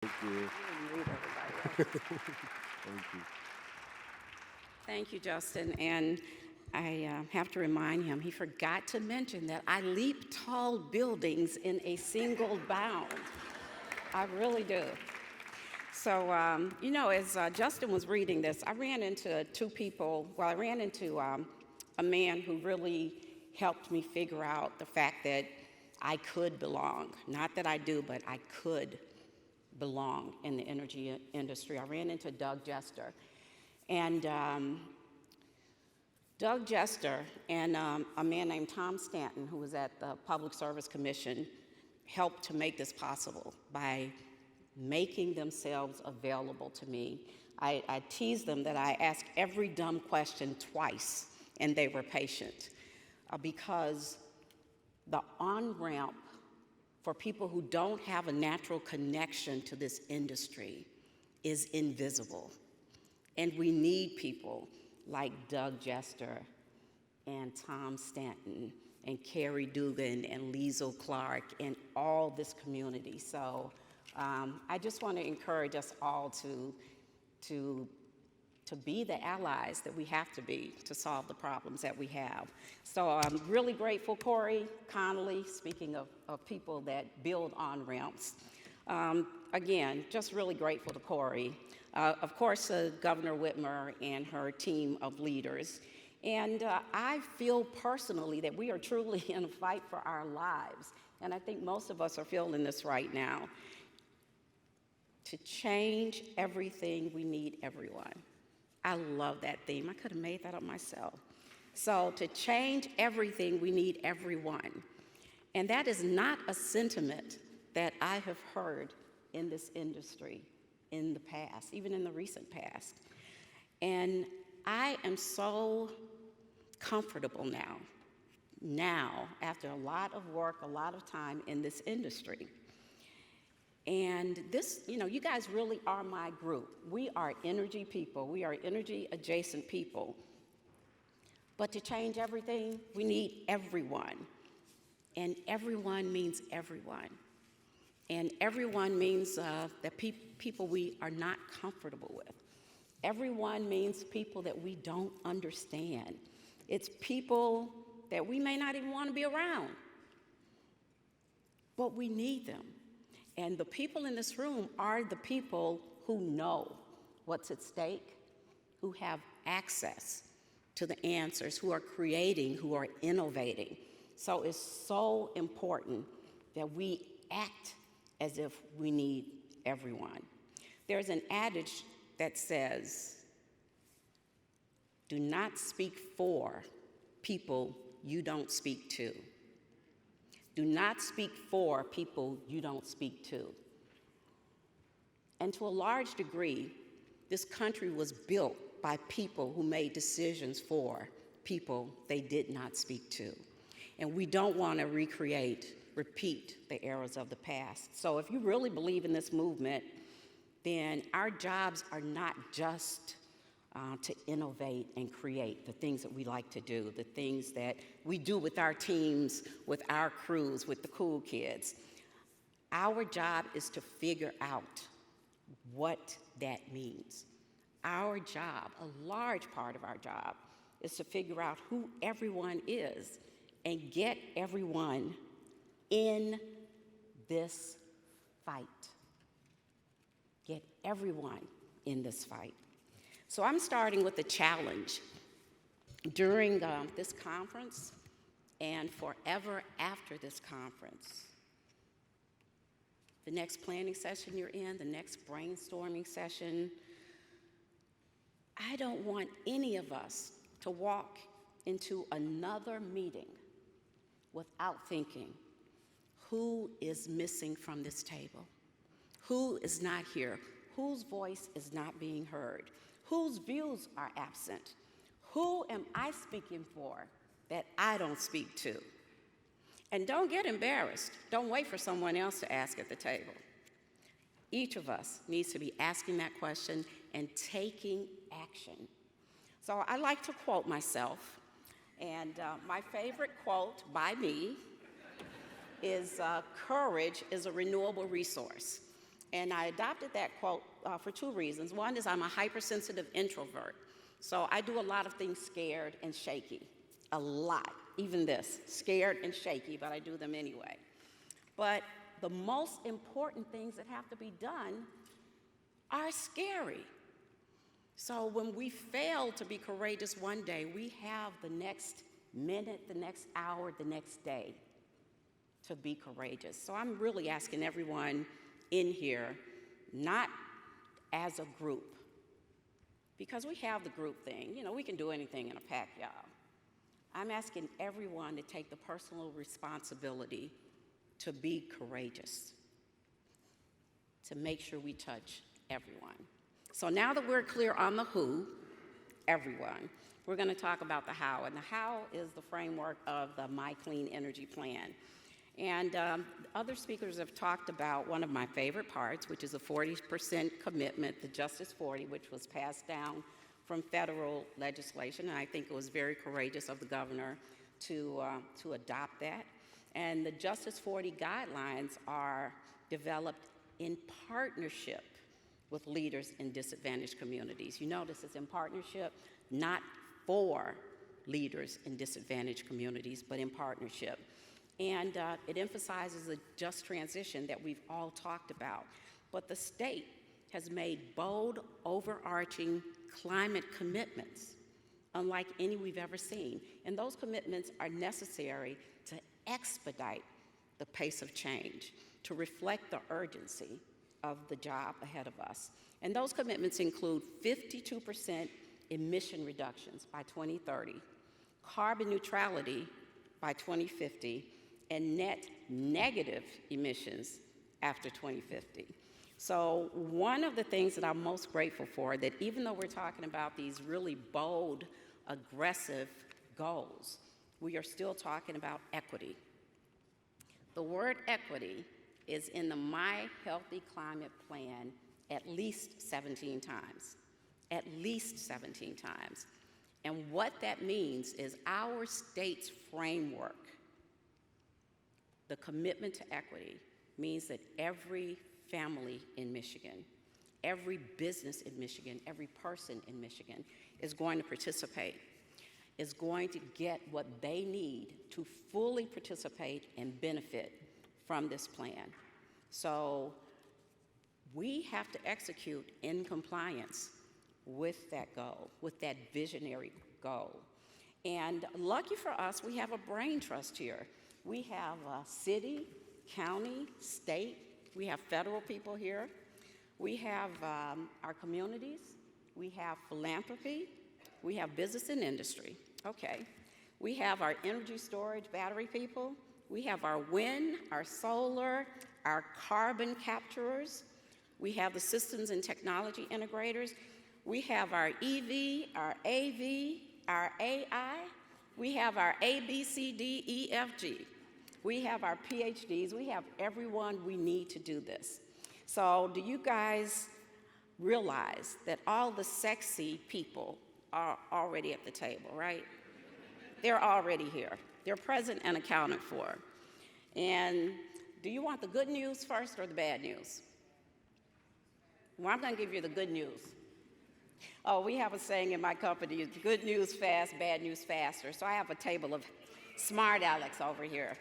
Thank you. And read everybody else. Thank you. Thank you, Justin. And I have to remind him, he forgot to mention that I leap tall buildings in a single bound. I really do. So, as Justin was reading this, I ran into two people. Well, I ran into a man who really helped me figure out the fact that I could belong. Not that I do, but I could belong in the energy industry. I ran into Doug Jester. And Doug Jester and a man named Tom Stanton, who was at the Public Service Commission, helped to make this possible by making themselves available to me. I teased them that I asked every dumb question twice, and they were patient. Because the on-ramp for people who don't have a natural connection to this industry is invisible. And we need people like Doug Jester and Tom Stanton and Carrie Dugan and Liesl Clark and all this community. So I just want to encourage us all to be the allies that we have to be to solve the problems that we have. So I'm really grateful, Corey Connolly, speaking of people that build on-ramps. Again, just really grateful to Corey. Of course, Governor Whitmer and her team of leaders. And I feel personally that we are truly in a fight for our lives. And I think most of us are feeling this right now. To change everything, we need everyone. I love that theme. I could have made that up myself. So to change everything, we need everyone. And that is not a sentiment that I have heard in this industry in the past, even in the recent past. And I am so comfortable now, after a lot of work, a lot of time in this industry. And this, you guys really are my group. We are energy people. We are energy adjacent people. But to change everything, we need everyone. And everyone means everyone. And everyone means that people we are not comfortable with. Everyone means people that we don't understand. It's people that we may not even want to be around. But we need them. And the people in this room are the people who know what's at stake, who have access to the answers, who are creating, who are innovating. So it's so important that we act as if we need everyone. There's an adage that says, do not speak for people you don't speak to. Do not speak for people you don't speak to. And to a large degree, this country was built by people who made decisions for people they did not speak to. And we don't want to repeat the errors of the past. So if you really believe in this movement, then our jobs are not just to innovate and create the things that we like to do, the things that we do with our teams, with our crews, with the cool kids. Our job is to figure out what that means. Our job, a large part of our job, is to figure out who everyone is and get everyone in this fight. Get everyone in this fight. So I'm starting with a challenge. During this conference and forever after this conference, the next planning session you're in, the next brainstorming session, I don't want any of us to walk into another meeting without thinking, who is missing from this table? Who is not here? Whose voice is not being heard? Whose views are absent? Who am I speaking for that I don't speak to? And don't get embarrassed. Don't wait for someone else to ask at the table. Each of us needs to be asking that question and taking action. So I like to quote myself, and my favorite quote by me is, courage is a renewable resource. And I adopted that quote for two reasons. One is I'm a hypersensitive introvert. So I do a lot of things scared and shaky. A lot. Even this, scared and shaky, but I do them anyway. But the most important things that have to be done are scary. So when we fail to be courageous one day, we have the next minute, the next hour, the next day to be courageous. So I'm really asking everyone in here, not as a group, because we have the group thing. You know, we can do anything in a pack, y'all. I'm asking everyone to take the personal responsibility to be courageous, to make sure we touch everyone. So now that we're clear on the who, everyone, we're going to talk about the how. And the how is the framework of the My Clean Energy Plan. And other speakers have talked about one of my favorite parts, which is a 40% commitment, the Justice 40, which was passed down from federal legislation. And I think it was very courageous of the governor to adopt that. And the Justice 40 guidelines are developed in partnership with leaders in disadvantaged communities. You notice it's in partnership, not for leaders in disadvantaged communities, but in partnership. And it emphasizes a just transition that we've all talked about. But the state has made bold, overarching climate commitments, unlike any we've ever seen. And those commitments are necessary to expedite the pace of change, to reflect the urgency of the job ahead of us. And those commitments include 52% emission reductions by 2030, carbon neutrality by 2050, and net negative emissions after 2050. So one of the things that I'm most grateful for, that even though we're talking about these really bold, aggressive goals, we are still talking about equity. The word equity is in the My Healthy Climate Plan at least 17 times. At least 17 times. And what that means is our state's framework, the commitment to equity, means that every family in Michigan, every business in Michigan, every person in Michigan is going to participate, is going to get what they need to fully participate and benefit from this plan. So we have to execute in compliance with that goal, with that visionary goal. And lucky for us, we have a brain trust here. We have city, county, state, we have federal people here. We have our communities, we have philanthropy, we have business and industry. Okay. We have our energy storage battery people. We have our wind, our solar, our carbon capturers. We have the systems and technology integrators. We have our EV, our AV, our AI. We have our A, B, C, D, E, F, G. We have our PhDs. We have everyone we need to do this. So do you guys realize that all the sexy people are already at the table, right? They're already here. They're present and accounted for. And do you want the good news first or the bad news? Well, I'm going to give you the good news. Oh, we have a saying in my company, good news fast, bad news faster. So I have a table of smart Alex over here.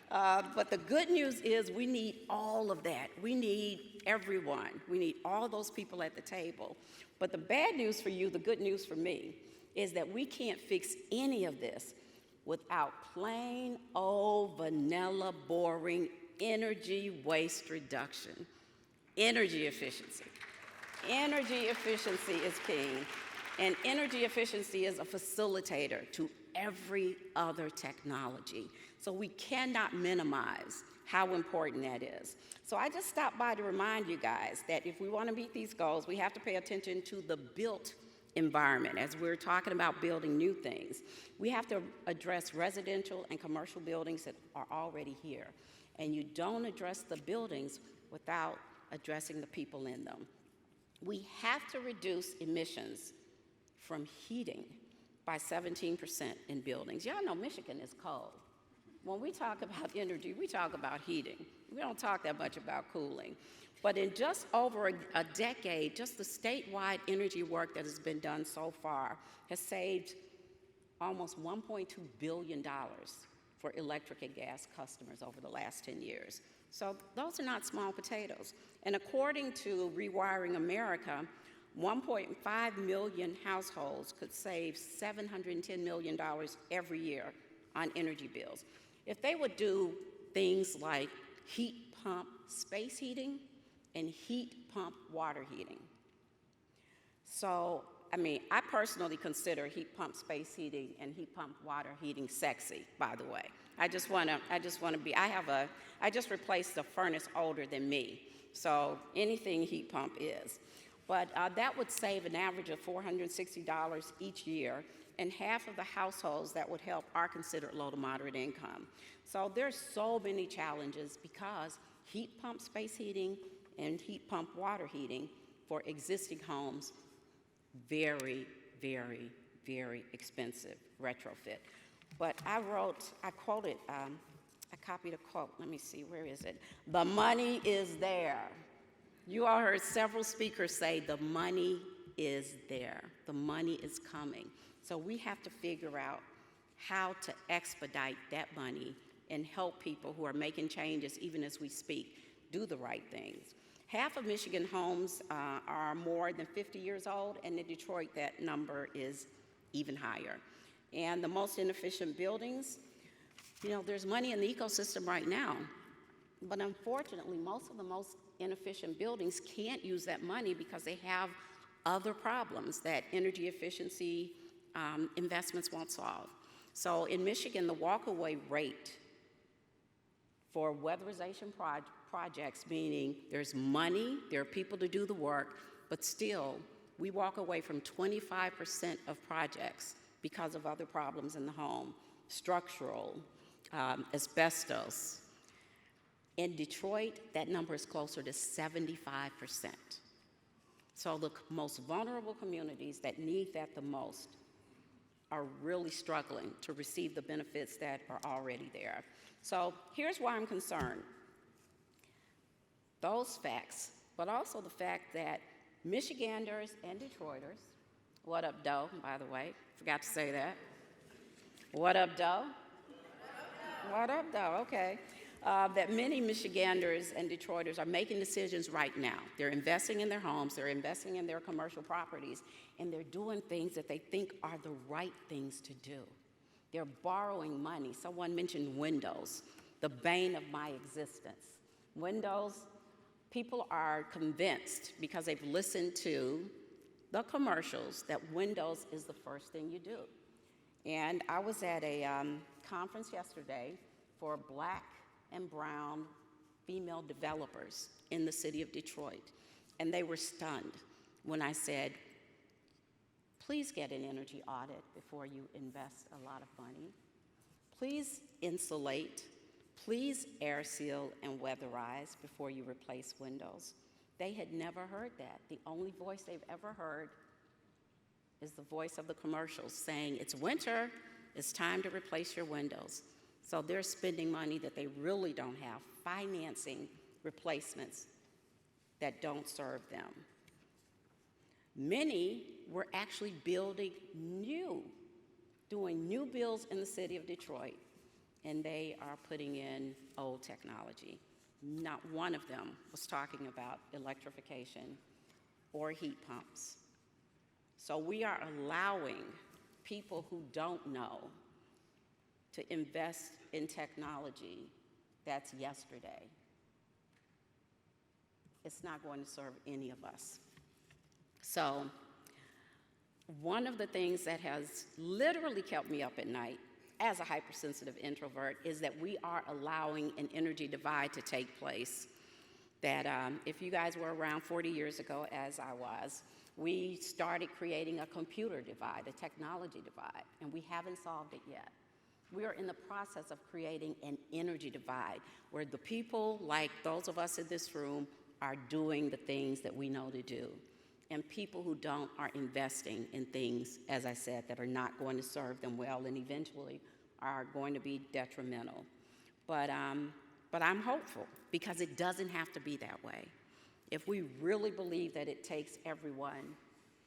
But the good news is we need all of that. We need everyone. We need all those people at the table. But the bad news for you, the good news for me, is that we can't fix any of this without plain old vanilla boring energy waste reduction. Energy efficiency. Energy efficiency is king, and energy efficiency is a facilitator to every other technology. So we cannot minimize how important that is. So I just stopped by to remind you guys that if we want to meet these goals, we have to pay attention to the built environment. As we're talking about building new things, we have to address residential and commercial buildings that are already here. And you don't address the buildings without addressing the people in them. We have to reduce emissions from heating by 17% in buildings. Y'all know Michigan is cold. when we talk about energy, we talk about heating. We don't talk that much about cooling. But in just over a decade, just the statewide energy work that has been done so far has saved almost $1.2 billion for electric and gas customers over the last 10 years. So those are not small potatoes. And according to Rewiring America, 1.5 million households could save $710 million every year on energy bills. If they would do things like heat pump space heating and heat pump water heating. So, I mean, I personally consider heat pump space heating and heat pump water heating sexy, by the way. I just wanna be, I just replaced a furnace older than me, so anything heat pump is. But that would save an average of $460 each year, and half of the households that would help are considered low to moderate income. So there's so many challenges because heat pump space heating and heat pump water heating for existing homes, very, very, very expensive retrofit. But I copied a quote, let me see, where is it? The money is there. You all heard several speakers say the money is there. The money is coming. So we have to figure out how to expedite that money and help people who are making changes, even as we speak, do the right things. Half of Michigan homes are more than 50 years old, and in Detroit, that number is even higher. And the most inefficient buildings, you know, there's money in the ecosystem right now, but unfortunately, most of the most inefficient buildings can't use that money because they have other problems that energy efficiency investments won't solve. So in Michigan, the walkaway rate for weatherization projects, meaning there's money, there are people to do the work, but still, we walk away from 25% of projects because of other problems in the home, structural, asbestos. In Detroit, that number is closer to 75%. So the most vulnerable communities that need that the most are really struggling to receive the benefits that are already there. So here's why I'm concerned. Those facts, but also the fact that Michiganders and Detroiters, what up, Doe, by the way, forgot to say that. What up, Doe? What up, Doe, okay. That many Michiganders and Detroiters are making decisions right now. They're investing in their homes, they're investing in their commercial properties, and they're doing things that they think are the right things to do. They're borrowing money. Someone mentioned windows, the bane of my existence. Windows, people are convinced because they've listened to the commercials that windows is the first thing you do. And I was at a conference yesterday for Black and brown female developers in the city of Detroit. And they were stunned when I said, please get an energy audit before you invest a lot of money. Please insulate, please air seal and weatherize before you replace windows. They had never heard that. The only voice they've ever heard is the voice of the commercials saying, it's winter, it's time to replace your windows. So they're spending money that they really don't have, financing replacements that don't serve them. Many were actually building new, doing new builds in the city of Detroit, and they are putting in old technology. Not one of them was talking about electrification or heat pumps. So we are allowing people who don't know to invest in technology that's yesterday. It's not going to serve any of us. So one of the things that has literally kept me up at night as a hypersensitive introvert is that we are allowing an energy divide to take place. That if you guys were around 40 years ago, as I was, we started creating a computer divide, a technology divide, and we haven't solved it yet. We are in the process of creating an energy divide where the people, like those of us in this room, are doing the things that we know to do. And people who don't are investing in things, as I said, that are not going to serve them well and eventually are going to be detrimental. But I'm hopeful because it doesn't have to be that way. If we really believe that it takes everyone,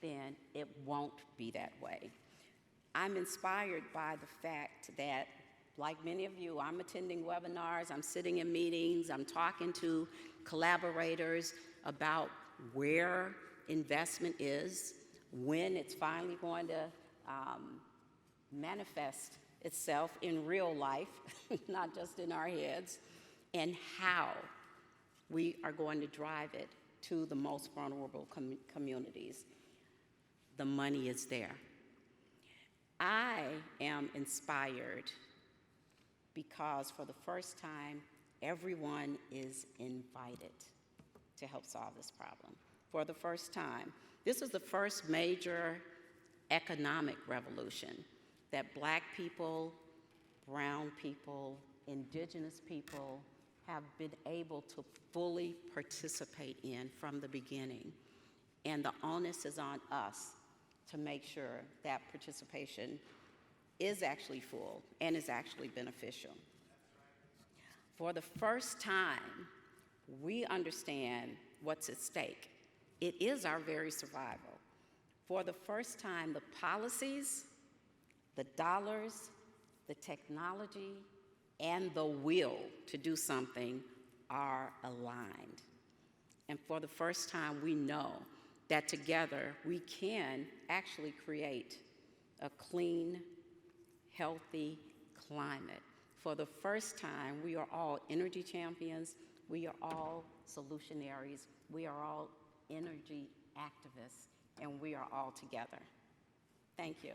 then it won't be that way. I'm inspired by the fact that, like many of you, I'm attending webinars, I'm sitting in meetings, I'm talking to collaborators about where investment is, when it's finally going to manifest itself in real life, not just in our heads, and how we are going to drive it to the most vulnerable communities. The money is there. I am inspired because for the first time, everyone is invited to help solve this problem. For the first time. This is the first major economic revolution that Black people, brown people, indigenous people have been able to fully participate in from the beginning. And the onus is on us to make sure that participation is actually full and is actually beneficial. For the first time, we understand what's at stake. It is our very survival. For the first time, the policies, the dollars, the technology, and the will to do something are aligned. And for the first time, we know that together we can actually create a clean, healthy climate. For the first time, we are all energy champions, we are all solutionaries, we are all energy activists, and we are all together. Thank you.